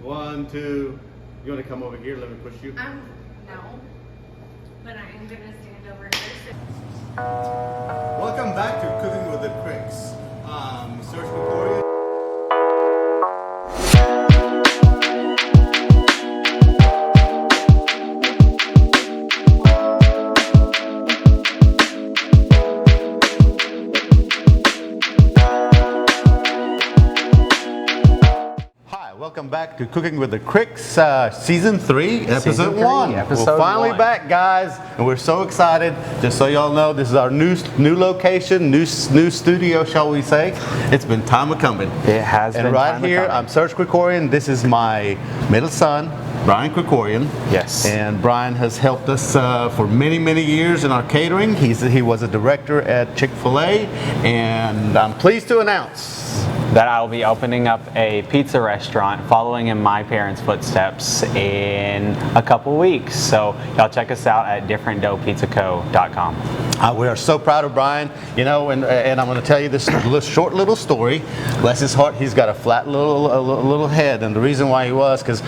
1, 2. You want to come over here? Let me push you. No, but I am gonna stand over here. Welcome back to Cooking with the Kriks. Serge Krikorian. Welcome back to Cooking with the Kriks, Season 3, Episode 1. We're finally back, guys, and we're so excited. Just so y'all know, this is our new location, new studio, shall we say. It's been time of coming. It has been. And right here, I'm Serge Krikorian. This is my middle son, Brian Krikorian. Yes. And Brian has helped us for many, many years in our catering. He was a director at Chick-fil-A, and I'm pleased to announce that I'll be opening up a pizza restaurant following in my parents' footsteps in a couple weeks. So y'all check us out at differentdoughpizzaco.com. We are so proud of Brian, you know, and I'm going to tell you this short little story. Bless his heart, he's got a flat little head, and the reason why he was because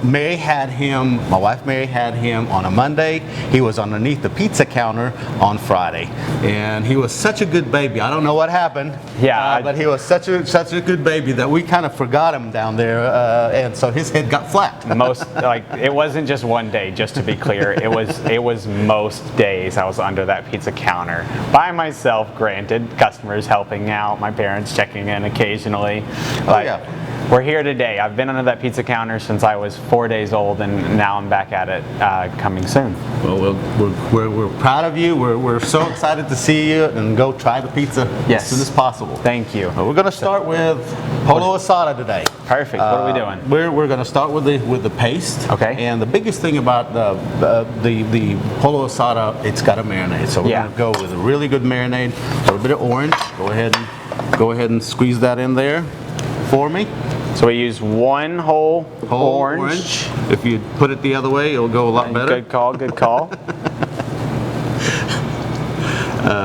Mary had him, my wife Mary had him on a Monday. He was underneath the pizza counter on Friday, and he was such a good baby. I don't know what happened, but he was such a good baby that we kind of forgot him down there, and so his head got flat. It wasn't just one day, just to be clear. It was most days I was under that pizza counter by myself, granted, customers helping out, my parents checking in occasionally. We're here today. I've been under that pizza counter since I was 4 days old, and now I'm back at it coming soon. Well, we're proud of you. We're so excited to see you and go try the pizza as soon as possible. Thank you. We're going to start with Pollo Asado today. Perfect. What are we doing? We're going to start with the paste. Okay. And the biggest thing about the Pollo Asado, it's got a marinade. So we're going to go with a really good marinade, a little bit of orange. Go ahead and squeeze that in there for me. So we use one whole orange. If you put it the other way, it'll go a lot better. Good call, good call.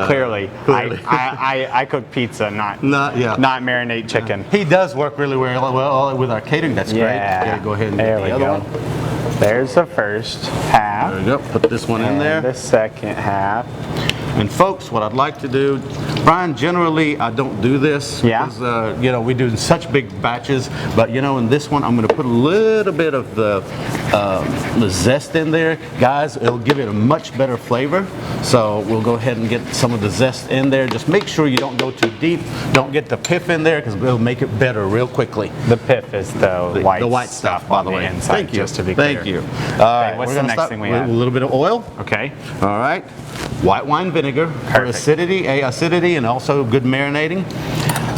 Clearly. I cook pizza, not marinate chicken. He does work really well with our catering. That's great. Yeah, go ahead and get the other one. There's the first half. There we go. Put this one in there. The second half. And folks, what I'd like to do, Brian, generally I don't do this because you know, we do such big batches, but you know, in this one I'm going to put a little bit of the zest in there, guys. It'll give it a much better flavor. So we'll go ahead and get some of the zest in there. Just make sure you don't go too deep. Don't get the piff in there because it'll make it better real quickly. The piff is the white stuff by the way. Inside, Thank you. Just to be clear. Thank you. All right. What's the next thing we have? A little bit of oil. Okay. All right. White wine vinegar for acidity and also good marinating.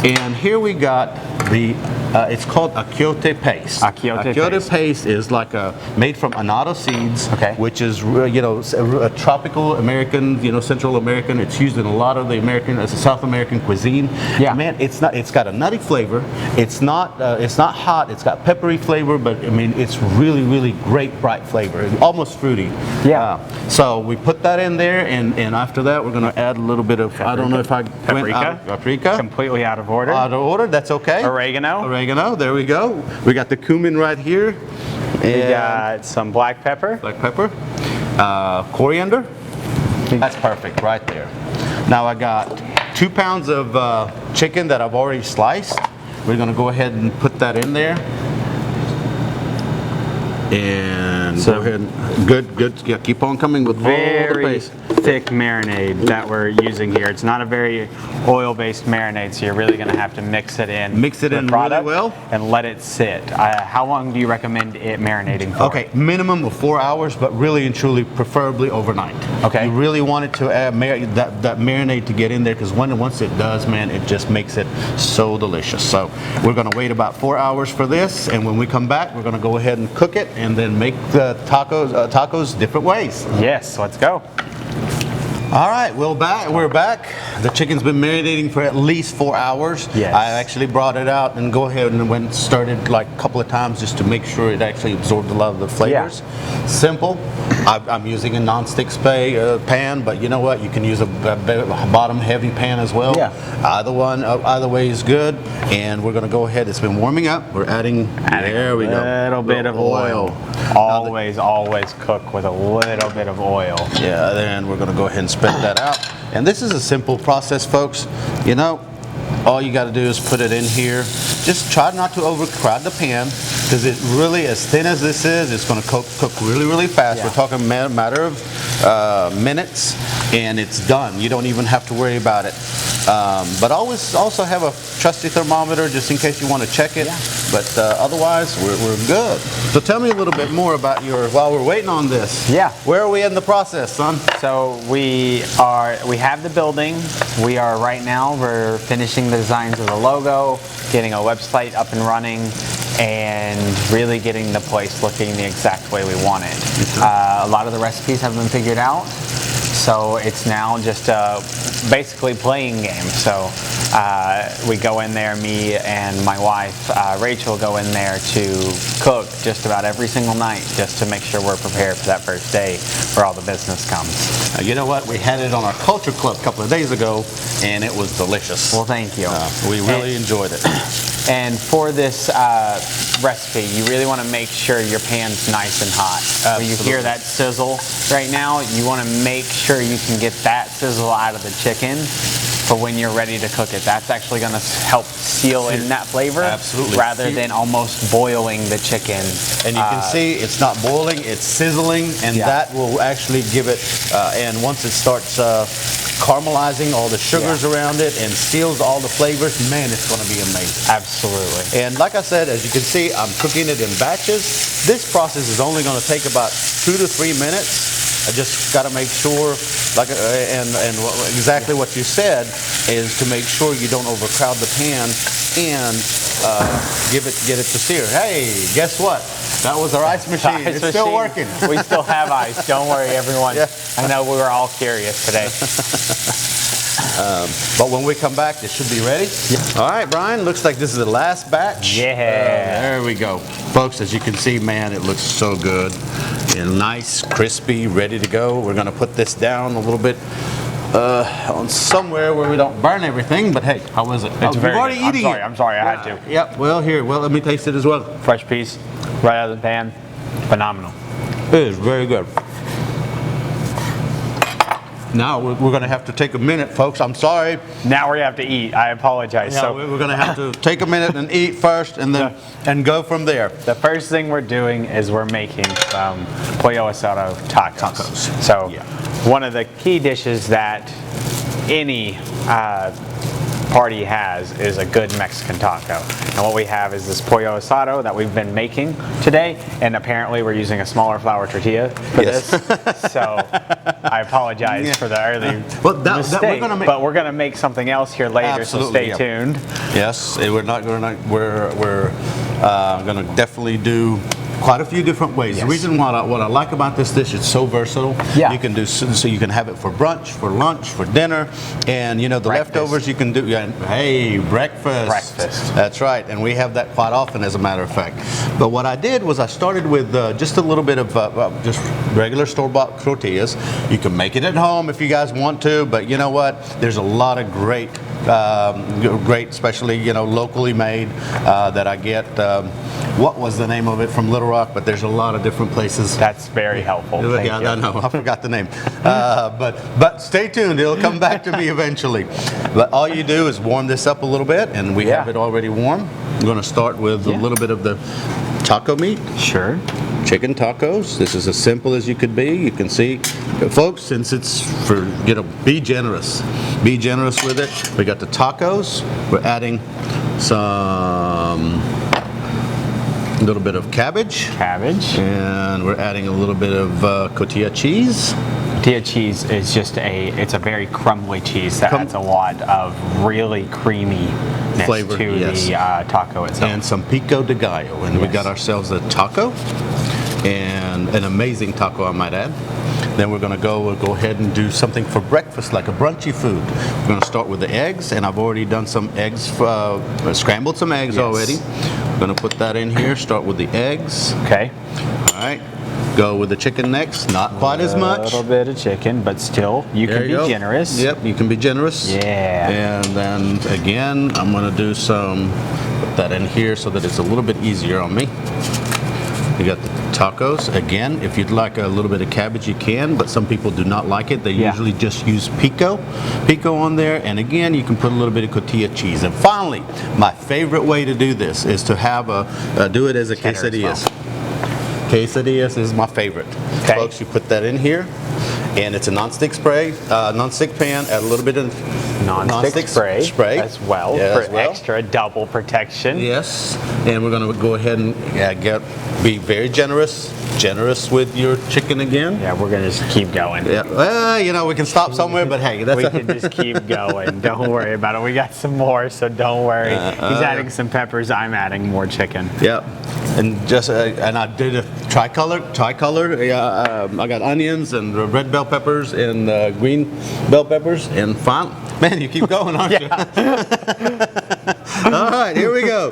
And here we got the it's called achiote paste. Achiote paste is like made from annatto seeds, which is you know, a tropical American, you know, Central American. It's used in a lot of the American, South American cuisine. Yeah, man, it's got a nutty flavor. It's not hot. It's got peppery flavor, but I mean, it's really great bright flavor, almost fruity. Yeah. So we put that in there, and after that we're going to add a little bit of paprika. I don't know if I paprika. Completely out of order. Out of order. That's okay. Oregano, there we go. We got the cumin right here. We got some black pepper. Coriander. That's perfect right there. Now I got 2 pounds of chicken that I've already sliced. We're gonna go ahead and put that in there. And go ahead and good. Yeah, keep on coming with very all the paste. Thick marinade that we're using here. It's not a very oil-based marinade, so you're really going to have to mix it in. Mix it in really well and let it sit. How long do you recommend it marinating for? Okay, minimum of 4 hours, but really and truly, preferably overnight. Okay. You really want it to add that marinade to get in there because once it does, man, it just makes it so delicious. So we're going to wait about 4 hours for this, and when we come back, we're going to go ahead and cook it and then make the tacos different ways. Yes, let's go. All right, we're back. The chicken's been marinating for at least 4 hours. Yes. I actually brought it out and go ahead and started like a couple of times just to make sure it actually absorbed a lot of the flavors. Yeah. Simple. I'm using a non-stick pan, but you know what? You can use a bottom heavy pan as well. Yeah. Either way is good. And we're going to go ahead. It's been warming up. We're adding there we go. A little bit of oil. Always cook with a little bit of oil. Yeah, then we're going to go ahead and spread that out. And this is a simple process, folks. You know, all you got to do is put it in here. Just try not to overcrowd the pan, because it really, as thin as this is, it's going to cook really, really fast. Yeah. We're talking a matter of minutes, and it's done. You don't even have to worry about it. But always also have a trusty thermometer just in case you want to check it. Yeah. But otherwise, we're good. So tell me a little bit more about while we're waiting on this. Yeah. Where are we in the process, son? So we have the building. We're finishing the designs of the logo, getting a website up and running, and really getting the place looking the exact way we want it. A lot of the recipes have been figured out, so it's now just basically playing game. So we go in there, me and my wife, Raechel, go in there to cook just about every single night, just to make sure we're prepared for that first day where all the business comes. You know what? We had it on our culture club a couple of days ago, and it was delicious. Well, thank you. We really enjoyed it. And for this recipe, you really want to make sure your pan's nice and hot. When you hear that sizzle right now, you want to make sure you can get that sizzle out of the chicken for when you're ready to cook it. That's actually going to help seal in that flavor. Absolutely. Rather than almost boiling the chicken. And you can see it's not boiling, it's sizzling, and that will actually give it, and once it starts caramelizing all the sugars around it and seals all the flavors, man, it's going to be amazing. Absolutely. And like I said, as you can see, I'm cooking it in batches. This process is only going to take about 2 to 3 minutes. I just got to make sure, and exactly what you said, is to make sure you don't overcrowd the pan and get it to sear. Hey, guess what? That was our ice machine. It's still working. We still have ice. Don't worry, everyone. Yeah. I know we were all curious today. But when we come back, it should be ready. Yeah. All right, Brian, looks like this is the last batch. Yeah. There we go. Folks, as you can see, man, it looks so good. And nice, crispy, ready to go. We're going to put this down a little bit on somewhere where we don't burn everything. But hey, how was it? It's very already good. eating I'm sorry, I had to. Yep, well, let me taste it as well. Fresh piece, right out of the pan. Phenomenal. It is very good. Now we're going to have to take a minute, folks. I'm sorry. Now we have to eat. I apologize. Yeah, So we're going to have to take a minute and eat first, and then and go from there. the first thing we're doing is we're making some Pollo Asado tacos. So one of the key dishes that any party has is a good Mexican taco. And what we have is this Pollo Asado that we've been making today, and apparently we're using a smaller flour tortilla for this. So I apologize for the early mistake, but we're going to make something else here later, Absolutely, so stay tuned. Yes, we're going to definitely do quite a few different ways. Yes. The reason what I like about this dish, it's so versatile. Yeah. You can do so you can have it for brunch, for lunch, for dinner, and you know the Breakfast. leftovers you can do. Hey, breakfast. Breakfast. That's right, and we have that quite often, as a matter of fact. But what I did was I started with just a little bit of just regular store-bought tortillas. You can make it at home if you guys want to, but you know what? There's a lot of great, especially locally made that I get. What was the name of it from Little Rock? But there's a lot of different places. That's very helpful. Thank you. I know. I forgot the name. But stay tuned. It'll come back to me eventually. But all you do is warm this up a little bit, and we have it already warm. I'm going to start with a little bit of the taco meat. Sure. Chicken tacos. This is as simple as you could be. You can see, folks, since it's for, be generous. Be generous with it. We got the tacos. We're adding some little bit of cabbage. And we're adding a little bit of cotija cheese. Tortilla cheese is just it's a very crumbly cheese that adds a lot of really creamy flavor to the taco itself. And some pico de gallo. And we got ourselves a taco, and an amazing taco, I might add. Then we'll go ahead and do something for breakfast, like a brunchy food. We're going to start with the eggs, and I've already done some eggs, scrambled some eggs already. We're going to put that in here. Start with the eggs. Okay. All right. Go with the chicken next. Not quite as much. A little bit of chicken, but still, you can be generous. Yep, you can be generous. Yeah. And then again, I'm going to do some, put that in here so that it's a little bit easier on me. You got the tacos. Again, if you'd like a little bit of cabbage, you can, but some people do not like it. They usually just use pico on there. And again, you can put a little bit of cotija cheese. And finally, my favorite way to do this is to have do it as a quesadillas. Quesadillas is my favorite. Okay. Folks, you put that in here, and it's a non-stick pan. Add a little bit of non-stick spray as well for extra double protection. Yes, and we're going to go ahead and be very generous with your chicken again. Yeah, we're going to just keep going. Yeah, well, you know, we can stop somewhere, but hey, we can just keep going. Don't worry about it. We got some more, so don't worry. He's adding some peppers. I'm adding more chicken. Yep. And and I did a tricolor. I got onions and red bell peppers and green bell peppers, and finally, man, you keep going, aren't you? All right, here we go.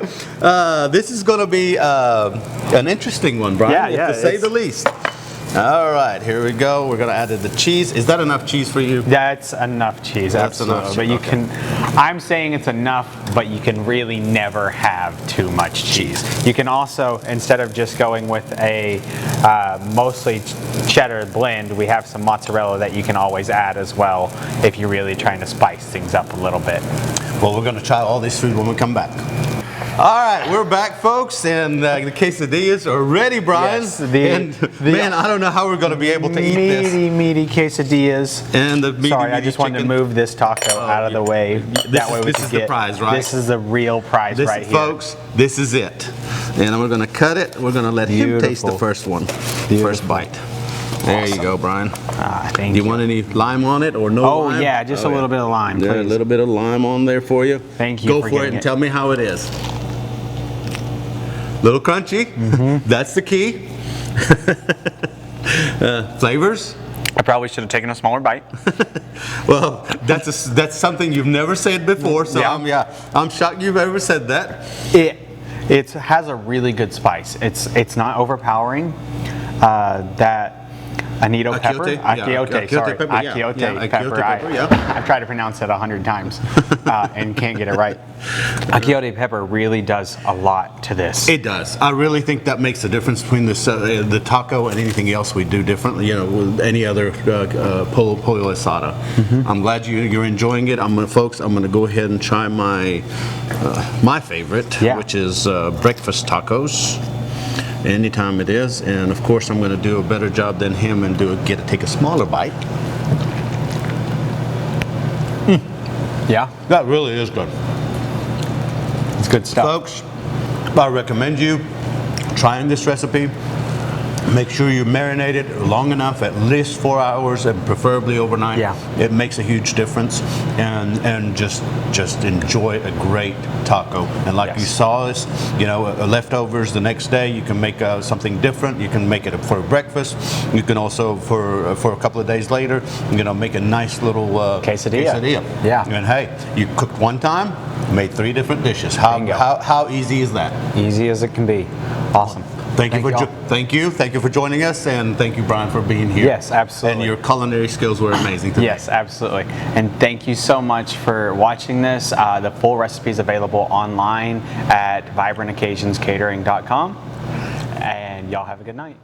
This is going to be an interesting one, Brian, to say the least. All right, here we go. We're going to add the cheese. Is that enough cheese for you? That's enough cheese. That's enough. But you can. I'm saying it's enough, but you can really never have too much cheese. You can also, instead of just going with a mostly cheddar blend, we have some mozzarella that you can always add as well if you're really trying to spice things up a little bit. Well, we're going to try all this food when we come back. All right, we're back, folks, and the quesadillas are ready, Brian. Yes, man, I don't know how we're going to be able to eat this. Meaty quesadillas. And the meaty, I just wanted to move this taco out of the way. This is the prize, right? This is the real prize right here. Folks, this is it. And we're going to cut it. We're going to let him taste the first one, first bite. There you go, Brian. Thank you. Do you want any lime on it or no lime? Oh, yeah, just a little bit of lime, please. There, a little bit of lime on there for you. Thank you. Go for it and tell me how it is. Little crunchy. That's the key. Flavors? I probably should have taken a smaller bite. Well, that's something you've never said before, so I'm shocked you've ever said that. It has a really good spice. It's not overpowering. That Anito pepper, achiote pepper. I've tried to pronounce it 100 times and can't get it right. Achiote pepper really does a lot to this. It does. I really think that makes a difference between the taco and anything else we do differently. You know, with any other pollo asado. I'm glad you're enjoying it. Folks, I'm going to go ahead and try my favorite, which is breakfast tacos. Anytime it is, and of course I'm going to do a better job than him and take a smaller bite. Yeah, that really is good. It's good stuff, folks. I recommend you trying this recipe. Make sure you marinate it long enough, at least 4 hours, and preferably overnight. Yeah. It makes a huge difference, and just enjoy a great taco. And like you saw this, you know, leftovers the next day, you can make something different. You can make it for breakfast. You can also for a couple of days later, you know, make a nice little quesadilla. Yeah. And hey, you cooked one time, made 3 different dishes. How easy is that? Easy as it can be. Awesome. Thank you for joining us, and thank you, Brian, for being here. Yes, absolutely. And your culinary skills were amazing today. Yes, absolutely. And thank you so much for watching this. The full recipe is available online at vibrantoccasionscatering.com. And y'all have a good night.